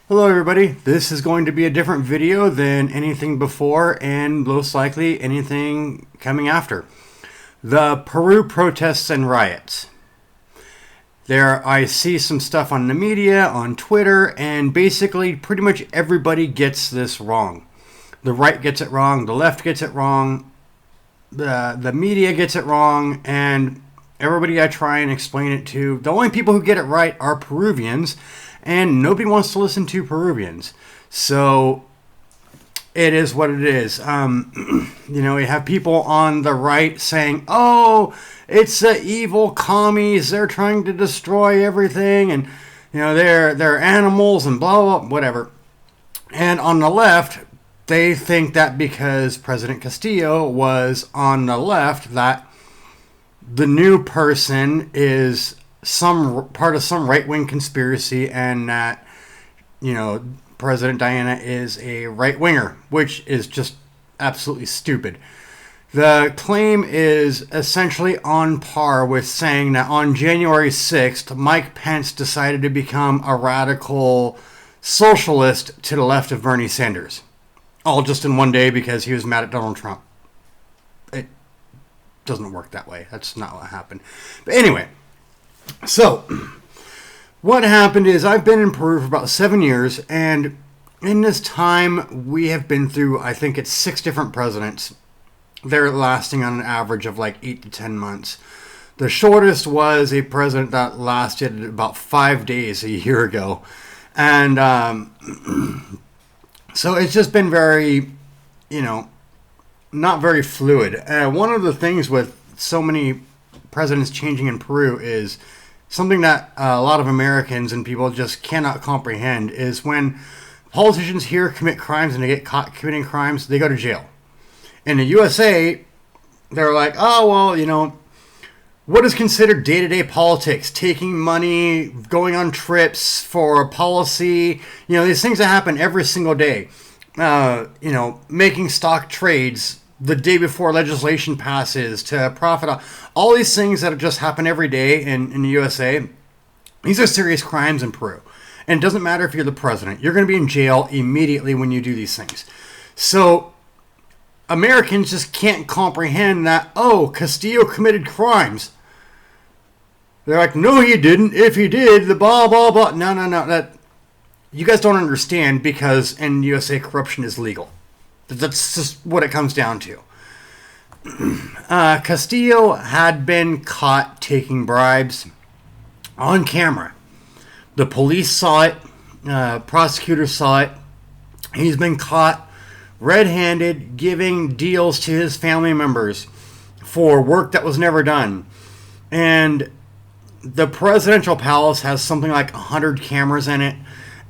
Hello everybody, this is going to be a different video than anything before and most likely anything coming after. The Peru protests and riots. I see some stuff on the media, on Twitter, and basically pretty much everybody gets this wrong. The right gets it wrong, the left gets it wrong, the media gets it wrong, and everybody I try and explain it to, the only people who get it right are Peruvians, and nobody wants to listen to Peruvians. So it is what it is. You have people on the right saying, "Oh, it's the evil commies. They're trying to destroy everything, and they're animals and blah blah whatever." And on the left, they think that because President Castillo was on the left, that the new person is some part of some right-wing conspiracy, and that President Diana is a right-winger, which is just absolutely stupid. The claim is essentially on par with saying that on January 6th, Mike Pence decided to become a radical socialist to the left of Bernie Sanders. All just in one day because he was mad at Donald Trump. It doesn't work that way. That's not what happened. But anyway, so what happened is I've been in Peru for about 7 years, and in this time we have been through, I think it's 6 different presidents. They're lasting on an average of like 8 to 10 months. The shortest was a president that lasted about 5 days a year ago. And so it's just been very, not very fluid. One of the things with so many presidents changing in Peru is something that a lot of Americans and people just cannot comprehend, is when politicians here commit crimes and they get caught committing crimes, they go to jail. In the USA, they're like, oh, well, what is considered day-to-day politics? Taking money, going on trips for a policy, these things that happen every single day. Making stock trades the day before legislation passes to profit. All these things that just happen every day in the USA, these are serious crimes in Peru. And it doesn't matter if you're the president. You're going to be in jail immediately when you do these things. So Americans just can't comprehend that, oh, Castillo committed crimes. They're like, no, he didn't. If he did, the blah, blah, blah. No. That you guys don't understand, because in the USA, corruption is legal. That's just what it comes down to. Castillo had been caught taking bribes on camera. The police saw it. Prosecutors saw it. He's been caught red-handed giving deals to his family members for work that was never done. And the presidential palace has something like 100 cameras in it.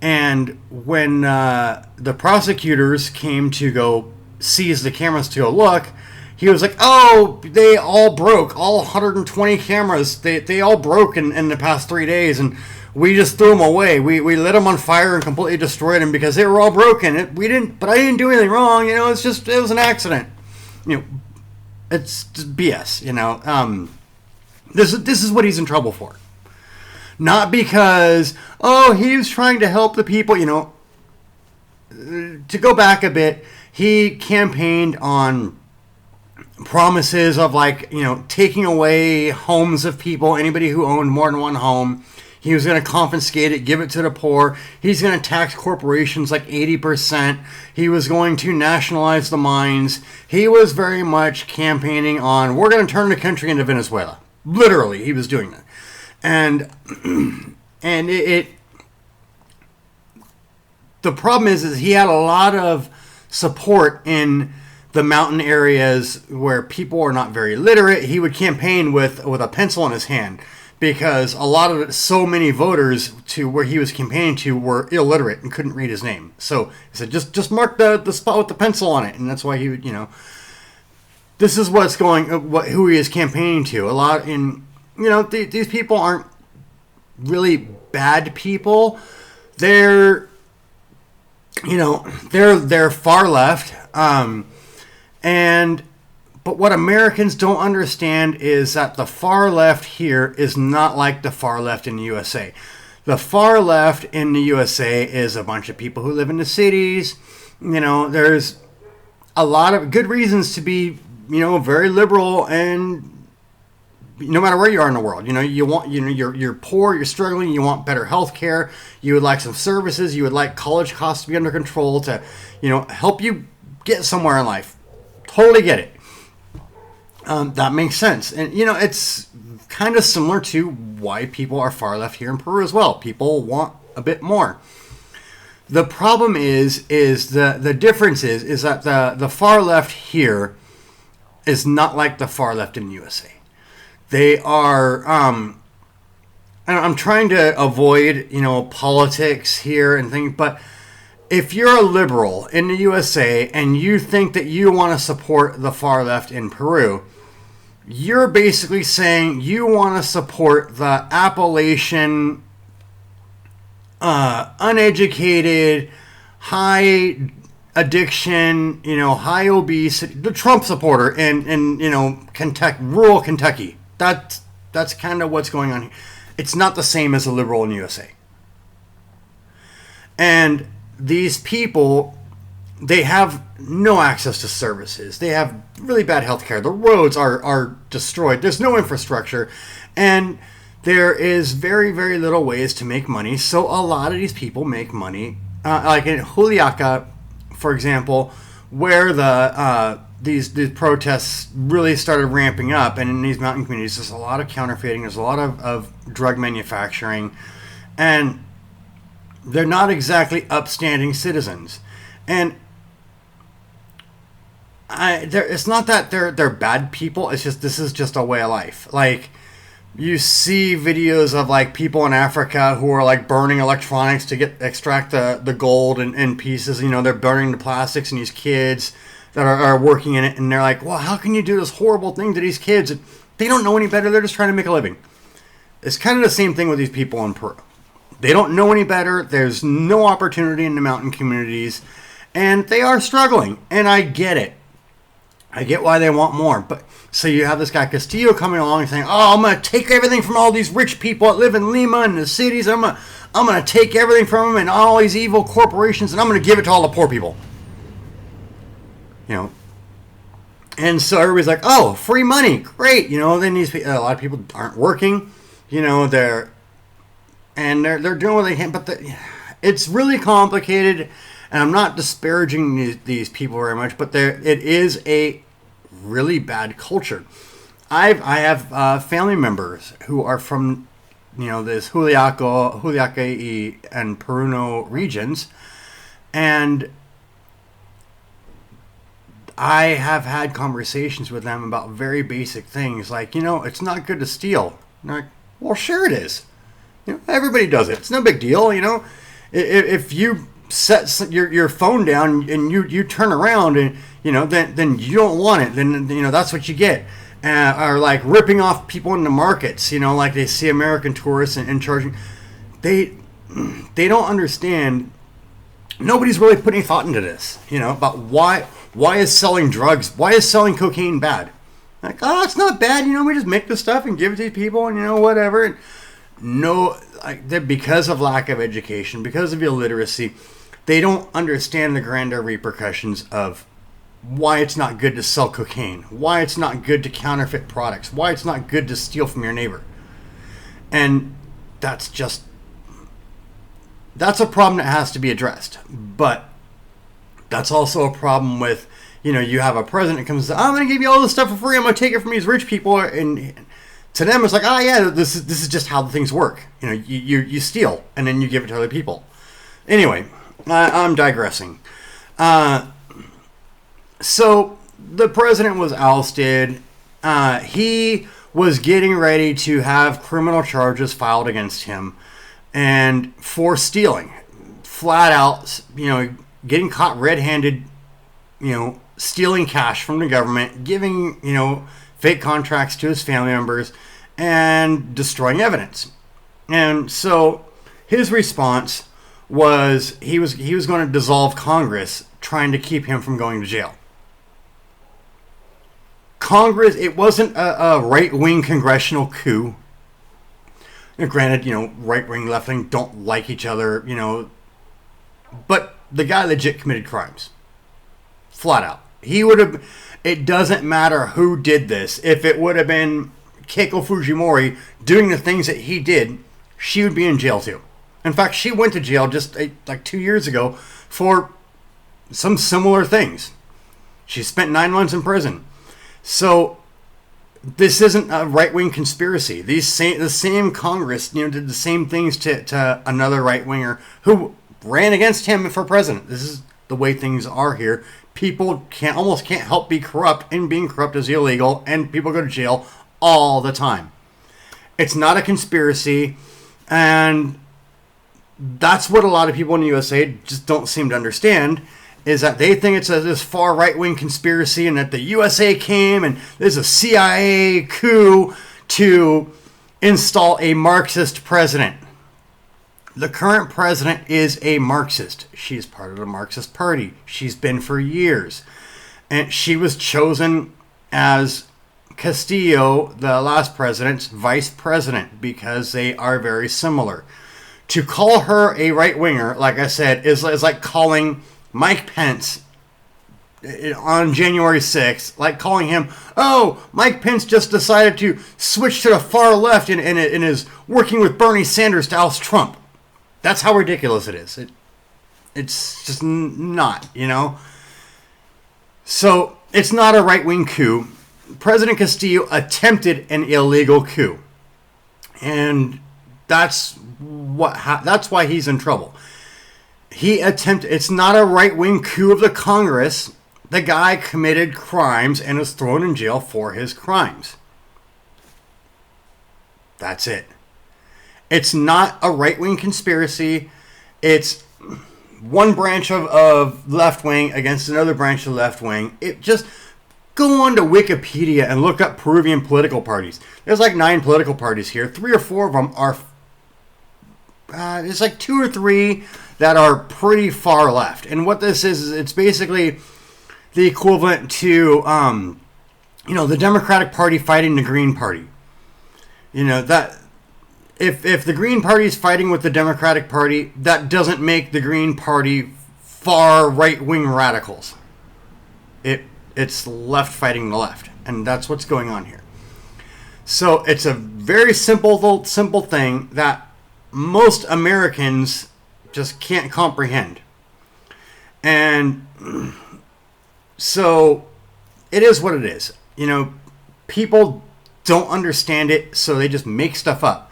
And when the prosecutors came to go seize the cameras to go look, he was like, oh, they all broke. All 120 cameras, they all broke in the past 3 days, and we just threw them away. We lit them on fire and completely destroyed them because they were all broken. But I didn't do anything wrong. It was an accident. It's just BS. This is what he's in trouble for. Not because, oh, he was trying to help the people, To go back a bit, he campaigned on promises of, taking away homes of people, anybody who owned more than one home. He was going to confiscate it, give it to the poor. He's going to tax corporations like 80%. He was going to nationalize the mines. He was very much campaigning on, we're going to turn the country into Venezuela. Literally, he was doing that. And the problem is he had a lot of support in the mountain areas where people are not very literate. He would campaign with a pencil in his hand, because so many voters to where he was campaigning to were illiterate and couldn't read his name. So he said, just mark the spot with the pencil on it, and that's why he would, this is who he is campaigning to. A lot in. These people aren't really bad people. They're far left. But what Americans don't understand is that the far left here is not like the far left in the USA. The far left in the USA is a bunch of people who live in the cities. There's a lot of good reasons to be, very liberal, and no matter where you are in the world, you want, you're poor, you're struggling, you want better health care, you would like some services, you would like college costs to be under control to, help you get somewhere in life. Totally get it. That makes sense. And, it's kind of similar to why people are far left here in Peru as well. People want a bit more. The problem is the difference is that the far left here is not like the far left in the USA. They are, I'm trying to avoid, politics here and things, but if you're a liberal in the USA and you think that you want to support the far left in Peru, you're basically saying you want to support the Appalachian, uneducated, high addiction, high obesity, the Trump supporter in Kentucky, rural Kentucky. That's kind of what's going on here. It's not the same as a liberal in the USA. And these people, they have no access to services. They have really bad health care. The roads are destroyed. There's no infrastructure. And there is very, very little ways to make money. So a lot of these people make money. Like in Juliaca, for example, where these protests really started ramping up, and in these mountain communities, there's a lot of counterfeiting. There's a lot of drug manufacturing. And they're not exactly upstanding citizens. And it's not that they're bad people. It's just, this is just a way of life. Like, you see videos of like people in Africa who are like burning electronics to extract the gold in pieces. They're burning the plastics, and these kids that are working in it, and they're like, well, how can you do this horrible thing to these kids? They don't know any better. They're just trying to make a living. It's kind of the same thing with these people in Peru. They don't know any better. There's no opportunity in the mountain communities, and they are struggling. And I get it. I get why they want more. But so you have this guy Castillo coming along and saying, "Oh, I'm going to take everything from all these rich people that live in Lima and the cities. I'm going to take everything from them and all these evil corporations, and I'm going to give it to all the poor people." And so everybody's like, "Oh, free money, great." Then a lot of people aren't working. They're doing what they can, but it's really complicated. And I'm not disparaging these people very much, but it is a really bad culture. I have family members who are from, this Juliaca and Peruno regions, and I have had conversations with them about very basic things, like, it's not good to steal. And they're like, well, sure it is. Everybody does it. It's no big deal. If you set your phone down and you turn around and then you don't want it, then that's what you get. Or like ripping off people in the markets, like they see American tourists and charging. They don't understand. Nobody's really putting thought into this, about why is selling drugs, why is selling cocaine bad? Like, oh, it's not bad, we just make the stuff and give it to these people, and whatever. And because of lack of education, because of illiteracy, they don't understand the grander repercussions of why it's not good to sell cocaine, why it's not good to counterfeit products, why it's not good to steal from your neighbor. And that's a problem that has to be addressed. But that's also a problem with, you have a president that comes and says, I'm going to give you all this stuff for free, I'm going to take it from these rich people, and to them it's like, oh yeah, this is just how things work. You steal and then you give it to other people. Anyway, I'm digressing. So the president was ousted. He was getting ready to have criminal charges filed against him, and for stealing, flat out, getting caught red-handed, stealing cash from the government, giving, fake contracts to his family members, and destroying evidence. And so his response was he was going to dissolve Congress, trying to keep him from going to jail. Congress, it wasn't a right-wing congressional coup. Granted, right wing, left wing don't like each other, but the guy legit committed crimes. Flat out. He would have, it doesn't matter who did this. If it would have been Keiko Fujimori doing the things that he did, she would be in jail too. In fact, she went to jail just like 2 years ago for some similar things. She spent 9 months in prison. So this isn't a right-wing conspiracy. The same Congress, did the same things to another right-winger who ran against him for president. This is the way things are here. People almost can't help be corrupt, and being corrupt is illegal, and people go to jail all the time. It's not a conspiracy, and that's what a lot of people in the USA just don't seem to understand, is that they think it's this far right-wing conspiracy and that the USA came and there's a CIA coup to install a Marxist president. The current president is a Marxist. She's part of the Marxist Party. She's been for years. And she was chosen as Castillo, the last president's vice president, because they are very similar. To call her a right-winger, like I said, is like calling Mike Pence on January 6th, like calling him, oh, Mike Pence just decided to switch to the far left and is working with Bernie Sanders to oust Trump. That's how ridiculous it is. It's just not, So it's not a right-wing coup. President Castillo attempted an illegal coup. And that's why he's in trouble. It's not a right-wing coup of the Congress. The guy committed crimes and is thrown in jail for his crimes. That's it. It's not a right-wing conspiracy. It's one branch of left-wing against another branch of left-wing. It just go on to Wikipedia and look up Peruvian political parties. There's like 9 political parties here. 3 or 4 of them are there's like 2 or 3 that are pretty far left. And what this is it's basically the equivalent to, the Democratic Party fighting the Green Party. That if the Green Party is fighting with the Democratic Party, that doesn't make the Green Party far right-wing radicals. It's left fighting the left, and that's what's going on here. So it's a very simple thing that most Americans just can't comprehend. And so it is what it is. People don't understand it, so they just make stuff up.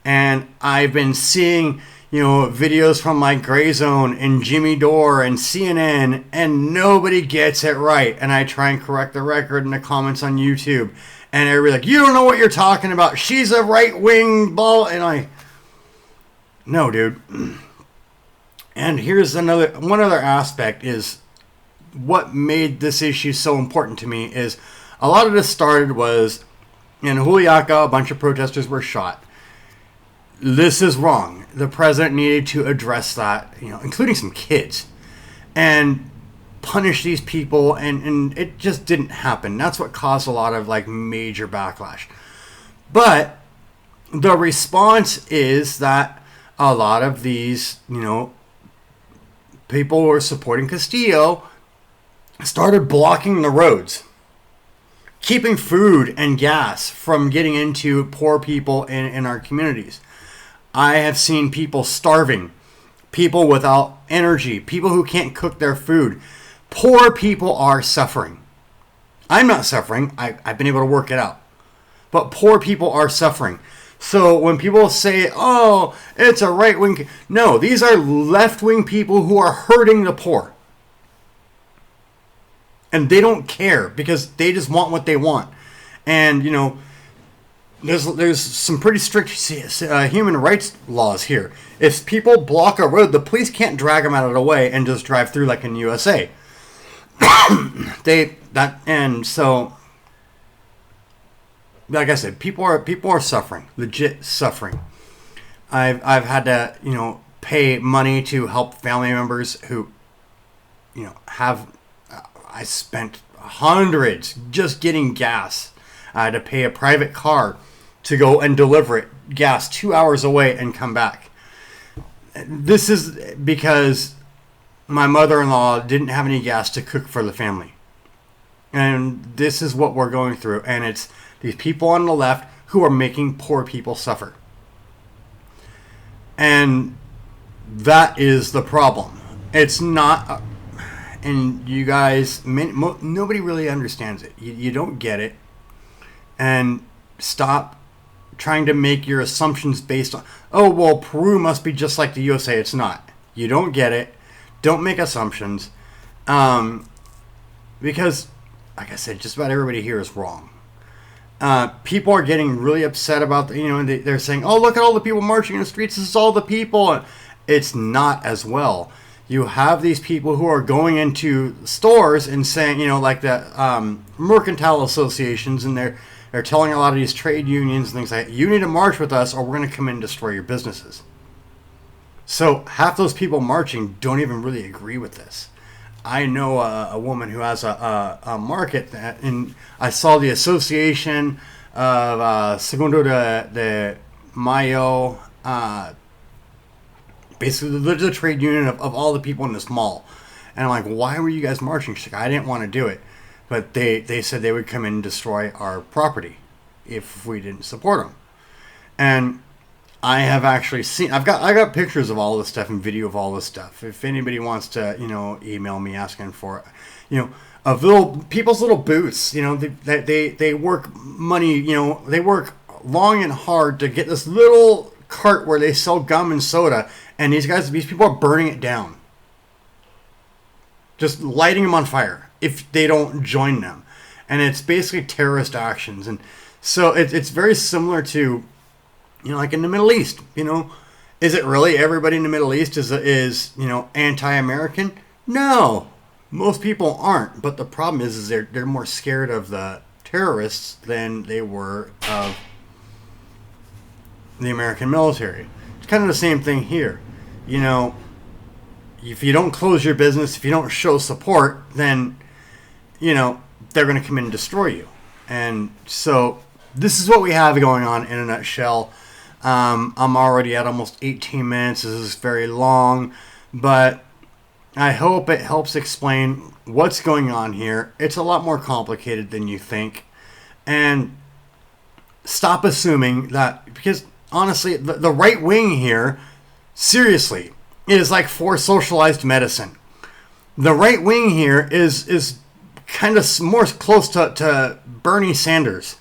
And I've been seeing, videos from like Gray Zone and Jimmy Dore and CNN, and nobody gets it right. And I try and correct the record in the comments on YouTube. And everybody's like, you don't know what you're talking about. She's a right-wing ball. And no, dude. And here's one other aspect is what made this issue so important to me is a lot of this started was in Juliaca, a bunch of protesters were shot. This is wrong. The president needed to address that, including some kids, and punish these people, and it just didn't happen. That's what caused a lot of major backlash. But the response is that a lot of these, people who are supporting Castillo started blocking the roads, keeping food and gas from getting into poor people in our communities. I have seen people starving, people without energy, people who can't cook their food. Poor people are suffering. I'm not suffering. I've been able to work it out. But poor people are suffering. So when people say, oh, it's a right-wing... No, these are left-wing people who are hurting the poor. And they don't care because they just want what they want. And, there's some pretty strict human rights laws here. If people block a road, the police can't drag them out of the way and just drive through like in the USA. And so, like I said, people are suffering, legit suffering. I've had to pay money to help family members who I spent hundreds just getting gas. I had to pay a private car to go and deliver it, gas 2 hours away and come back. This is because my mother-in-law didn't have any gas to cook for the family. And this is what we're going through. And it's these people on the left who are making poor people suffer. And that is the problem. It's not... And you guys, nobody really understands it. You don't get it. And stop trying to make your assumptions based on, oh, well, Peru must be just like the USA. It's not. You don't get it. Don't make assumptions. Because, like I said, just about everybody here is wrong. People are getting really upset about, they're saying, oh, look at all the people marching in the streets. This is all the people. It's not as well. You have these people who are going into stores and saying, like the mercantile associations, and they're telling a lot of these trade unions and things like that, you need to march with us or we're going to come in and destroy your businesses. So half those people marching don't even really agree with this. I know a woman who has a market, and I saw the association of Segundo de Mayo, basically the trade union of all the people in this mall. And I'm like, why were you guys marching? She's like, I didn't want to do it. But they said they would come in and destroy our property if we didn't support them. And I have actually seen, I got pictures of all this stuff and video of all this stuff. If anybody wants to, email me asking for, of people's little booths, they work money, they work long and hard to get this little cart where they sell gum and soda, and these people are burning it down. Just lighting them on fire if they don't join them. And it's basically terrorist actions. And so it's very similar to, like in the Middle East, is it really everybody in the Middle East is anti-American? No, most people aren't. But the problem is they're more scared of the terrorists than they were of the American military. It's kind of the same thing here. If you don't close your business, if you don't show support, then, they're going to come in and destroy you. And so this is what we have going on in a nutshell. I'm already at almost 18 minutes. This is very long, but I hope it helps explain what's going on here. It's a lot more complicated than you think. And stop assuming that, because honestly, the right wing here, seriously, is like for socialized medicine. The right wing here is kind of more close to Bernie Sanders.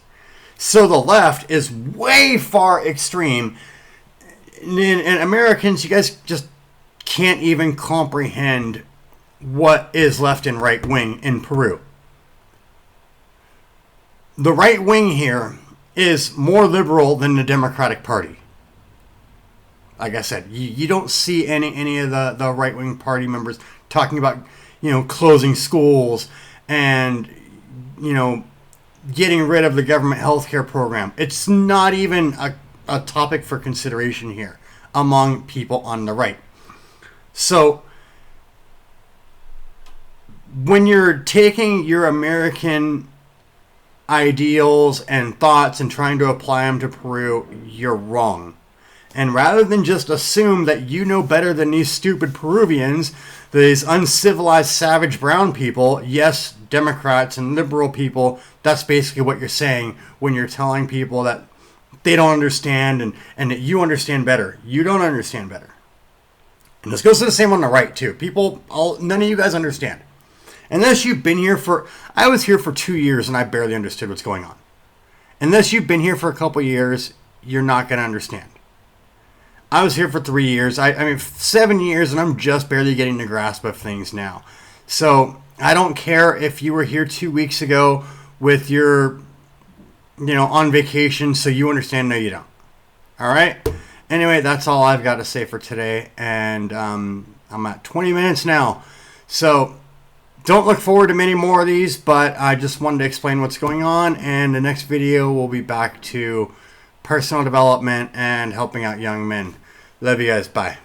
So the left is way far extreme. And Americans, you guys just can't even comprehend what is left and right wing in Peru. The right wing here is more liberal than the Democratic Party. Like I said, you don't see any of the right-wing party members talking about, closing schools and, getting rid of the government healthcare program. It's not even a topic for consideration here among people on the right. So when you're taking your American ideals and thoughts and trying to apply them to Peru, you're wrong. And rather than just assume that you know better than these stupid Peruvians, these uncivilized, savage brown people, yes, Democrats and liberal people, that's basically what you're saying when you're telling people that they don't understand and that you understand better. You don't understand better. And this goes to the same on the right, too. None of you guys understand. Unless you've been here I was here for 2 years and I barely understood what's going on. Unless you've been here for a couple years, you're not going to understand. I was here for 3 years. I mean, 7 years, and I'm just barely getting the grasp of things now. So I don't care if you were here 2 weeks ago with your, on vacation, so you understand. No, you don't. All right? Anyway, that's all I've got to say for today. And I'm at 20 minutes now. So don't look forward to many more of these, but I just wanted to explain what's going on. And the next video will be back to personal development and helping out young men. Love you guys. Bye.